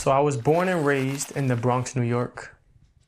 So I was born and raised in the Bronx, New York.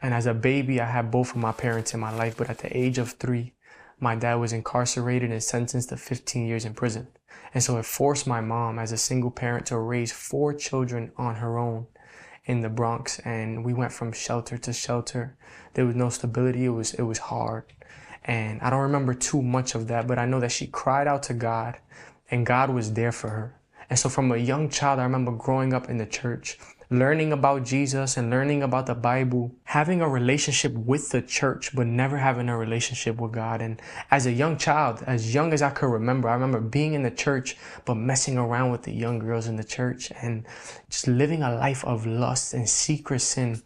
And as a baby, I had both of my parents in my life. But at the age of 3, my dad was incarcerated and sentenced to 15 years in prison. And so it forced my mom as a single parent to raise 4 children on her own in the Bronx. And we went from shelter to shelter. There was no stability. It was hard. And I don't remember too much of that, but I know that she cried out to God and God was there for her. And so from a young child, I remember growing up in the church, learning about Jesus and learning about the Bible, having a relationship with the church, but never having a relationship with God. And as a young child, as young as I could remember, I remember being in the church, but messing around with the young girls in the church and just living a life of lust and secret sin.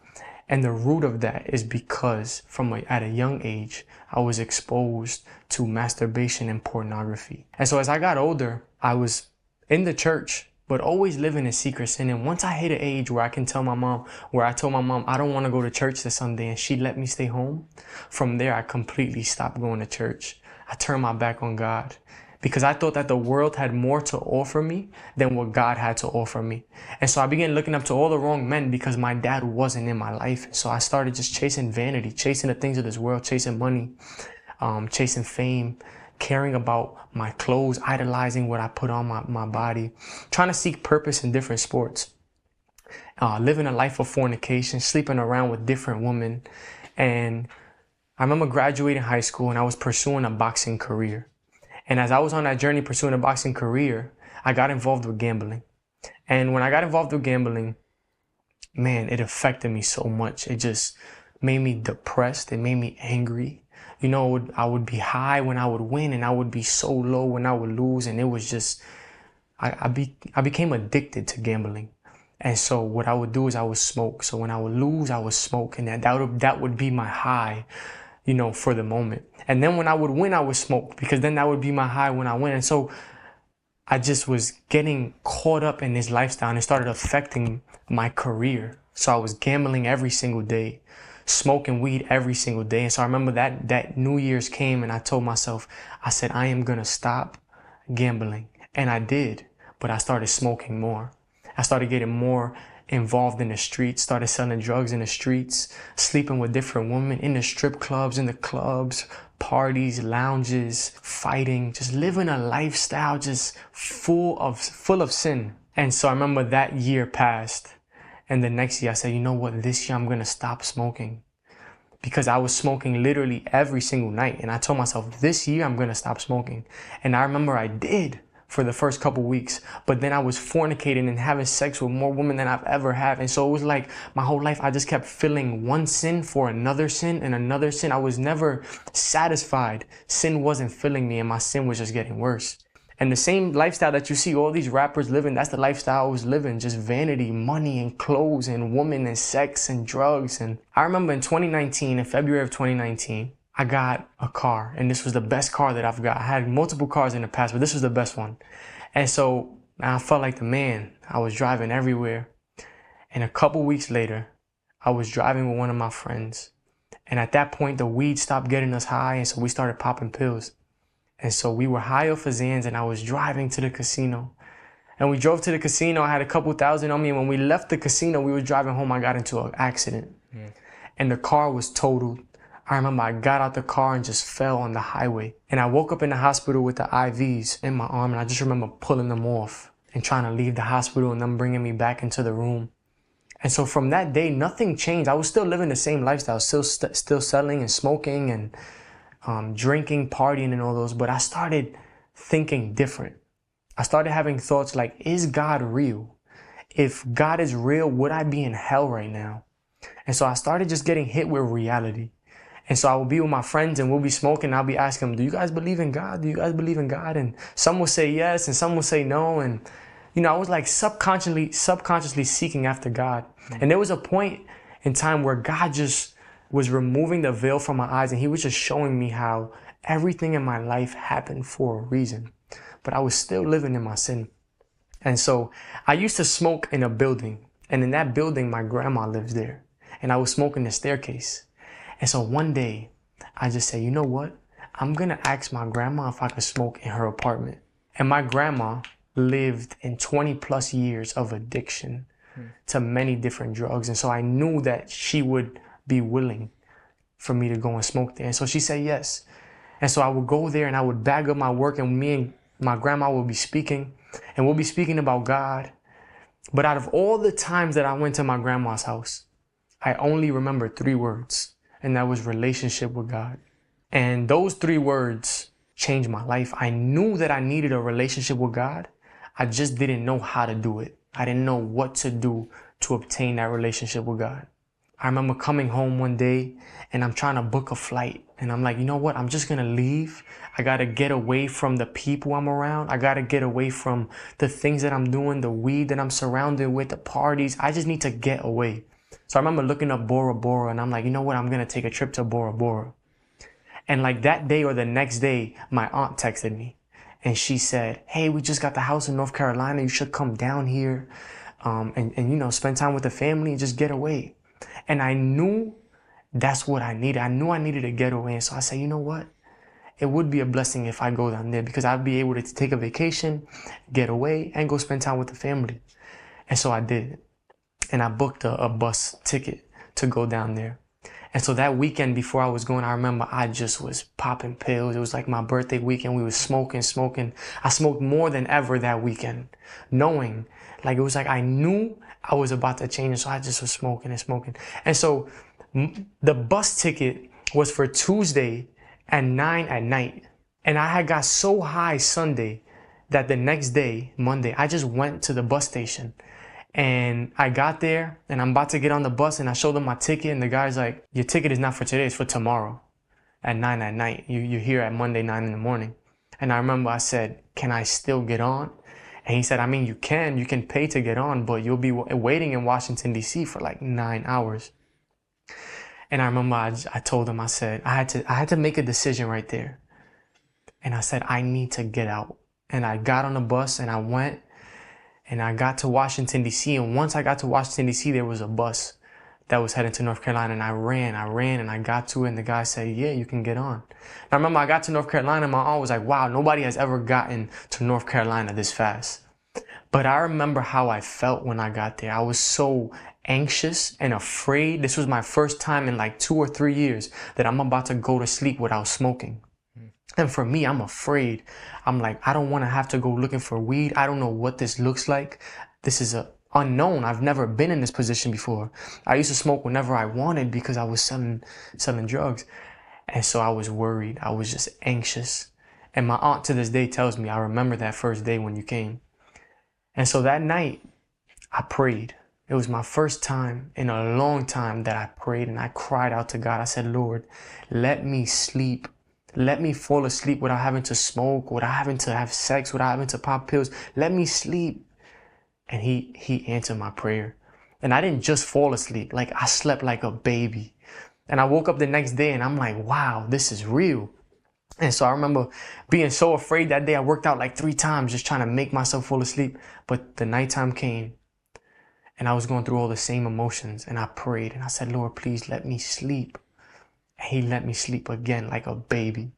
And the root of that is because at a young age, I was exposed to masturbation and pornography. And so as I got older, I was in the church, but always living in secret sin. And once I hit an age where I told my mom, I don't want to go to church this Sunday, and she let me stay home, from there, I completely stopped going to church. I turned my back on God because I thought that the world had more to offer me than what God had to offer me. And so I began looking up to all the wrong men because my dad wasn't in my life. So I started just chasing vanity, chasing the things of this world, chasing money, chasing fame, caring about my clothes, idolizing what I put on my body, trying to seek purpose in different sports, living a life of fornication, sleeping around with different women. And I remember graduating high school and I was pursuing a boxing career. And as I was on that journey pursuing a boxing career, I got involved with gambling. And when I got involved with gambling, man, it affected me so much. It just made me depressed. It made me angry. You know, I would be high when I would win and I would be so low when I would lose. And it was just, I became addicted to gambling. And so what I would do is I would smoke. So when I would lose, I would smoke. And that would be my high, you know, for the moment. And then when I would win, I would smoke because then that would be my high when I win. And so I just was getting caught up in this lifestyle and it started affecting my career. So I was gambling every single day, smoking weed every single day. And so I remember that New Year's came and I told myself, I said, I am going to stop gambling. And I did, but I started smoking more. I started getting more involved in the streets, started selling drugs in the streets, sleeping with different women in the strip clubs, in the clubs, parties, lounges, fighting, just living a lifestyle just full of sin. And so I remember that year passed. And the next year I said, you know what, this year I'm going to stop smoking. Because I was smoking literally every single night. And I told myself, this year I'm going to stop smoking. And I remember I did for the first couple weeks. But then I was fornicating and having sex with more women than I've ever had. And so it was like my whole life I just kept filling one sin for another sin and another sin. I was never satisfied. Sin wasn't filling me and my sin was just getting worse. And the same lifestyle that you see all these rappers living, that's the lifestyle I was living. Just vanity, money and clothes and women and sex and drugs. And I remember in February of 2019, I got a car, and this was the best car that I've got. I had multiple cars in the past, but this was the best one. And so I felt like the man. I was driving everywhere. And a couple weeks later, I was driving with one of my friends. And at that point, the weed stopped getting us high, and so we started popping pills. And so we were high off of Zans, and I was driving to the casino. And we drove to the casino. I had a couple thousand on me, and when we left the casino, we were driving home. I got into an accident, and the car was totaled. I remember I got out the car and just fell on the highway. And I woke up in the hospital with the IVs in my arm. And I just remember pulling them off and trying to leave the hospital and them bringing me back into the room. And so from that day, nothing changed. I was still living the same lifestyle, still selling and smoking and drinking, partying and all those. But I started thinking different. I started having thoughts like, is God real? If God is real, would I be in hell right now? And so I started just getting hit with reality. And so I would be with my friends and we'll be smoking. And I'll be asking them, do you guys believe in God? Do you guys believe in God? And some will say yes and some will say no. And, you know, I was like subconsciously seeking after God. And there was a point in time where God just was removing the veil from my eyes. And he was just showing me how everything in my life happened for a reason. But I was still living in my sin. And so I used to smoke in a building. And in that building, my grandma lives there. And I was smoking the staircase. And so one day, I just said, you know what? I'm going to ask my grandma if I could smoke in her apartment. And my grandma lived in 20 plus years of addiction to many different drugs. And so I knew that she would be willing for me to go and smoke there. And so she said yes. And so I would go there and I would bag up my work, and me and my grandma would be speaking, and we'll be speaking about God. But out of all the times that I went to my grandma's house, I only remember 3 words, and that was relationship with God. And those 3 words changed my life. I knew that I needed a relationship with God. I just didn't know how to do it. I didn't know what to do to obtain that relationship with God. I remember coming home one day and I'm trying to book a flight. And I'm like, you know what? I'm just going to leave. I got to get away from the people I'm around. I got to get away from the things that I'm doing, the weed that I'm surrounded with, the parties. I just need to get away. So I remember looking up Bora Bora and I'm like, you know what? I'm going to take a trip to Bora Bora. And like that day or the next day, my aunt texted me and she said, hey, we just got the house in North Carolina. You should come down here and you know, spend time with the family and just get away. And I knew that's what I needed. I knew I needed to get away. And so I said, you know what? It would be a blessing if I go down there because I'd be able to take a vacation, get away, and go spend time with the family. And so I did. And I booked a bus ticket to go down there. And so that weekend before I was going, I remember I just was popping pills. It was like my birthday weekend. We was smoking. I smoked more than ever that weekend, knowing like it was like I knew I was about to change. So I just was smoking. And so the bus ticket was for Tuesday at 9 at night. And I had got so high Sunday that the next day, Monday, I just went to the bus station. And I got there and I'm about to get on the bus and I showed them my ticket and the guy's like, your ticket is not for today, it's for tomorrow at 9 at night. You're here at Monday, 9 in the morning. And I remember I said, can I still get on? And he said, I mean, you can pay to get on, but you'll be waiting in Washington, D.C. for like 9 hours. And I remember I told him, I said, I had to make a decision right there. And I said, I need to get out. And I got on the bus and I went. And I got to Washington, D.C. And once I got to Washington, D.C., there was a bus that was heading to North Carolina. And I ran and I got to it. And the guy said, yeah, you can get on. And I remember I got to North Carolina and my aunt was like, wow, nobody has ever gotten to North Carolina this fast. But I remember how I felt when I got there. I was so anxious and afraid. This was my first time in like 2 or 3 years that I'm about to go to sleep without smoking. And for me, I'm afraid. I'm like, I don't want to have to go looking for weed. I don't know what this looks like. This is unknown. I've never been in this position before. I used to smoke whenever I wanted because I was selling drugs. And so I was worried. I was just anxious. And my aunt to this day tells me, I remember that first day when you came. And so that night, I prayed. It was my first time in a long time that I prayed and I cried out to God. I said, Lord, let me sleep. Let me fall asleep without having to smoke, without having to have sex, without having to pop pills. Let me sleep. And he answered my prayer. And I didn't just fall asleep. Like I slept like a baby. And I woke up the next day and I'm like, wow, this is real. And so I remember being so afraid that day. I worked out like 3 times just trying to make myself fall asleep. But the nighttime came and I was going through all the same emotions. And I prayed and I said, Lord, please let me sleep. He let me sleep again like a baby.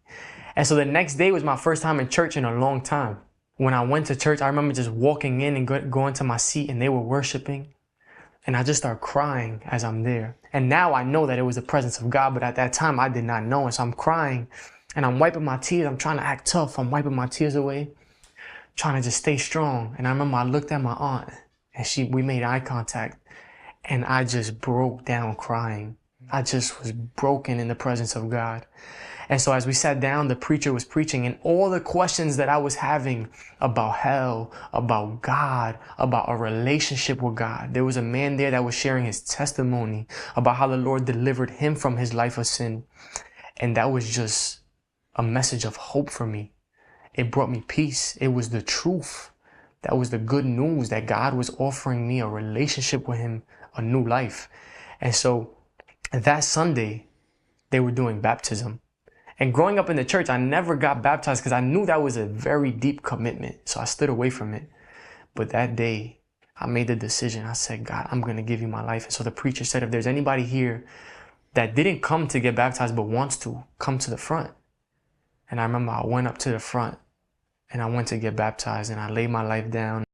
And so the next day was my first time in church in a long time. When I went to church, I remember just walking in and going to my seat and they were worshiping. And I just started crying as I'm there. And now I know that it was the presence of God, but at that time I did not know. And so I'm crying and I'm wiping my tears. I'm trying to act tough. I'm wiping my tears away, trying to just stay strong. And I remember I looked at my aunt and we made eye contact and I just broke down crying. I just was broken in the presence of God. And so as we sat down, the preacher was preaching and all the questions that I was having about hell, about God, about a relationship with God. There was a man there that was sharing his testimony about how the Lord delivered him from his life of sin. And that was just a message of hope for me. It brought me peace. It was the truth. That was the good news that God was offering me a relationship with him, a new life. And so that Sunday, they were doing baptism. And growing up in the church, I never got baptized because I knew that was a very deep commitment. So I stood away from it. But that day, I made the decision. I said, God, I'm going to give you my life. And so the preacher said, if there's anybody here that didn't come to get baptized but wants to, come to the front. And I remember I went up to the front and I went to get baptized and I laid my life down.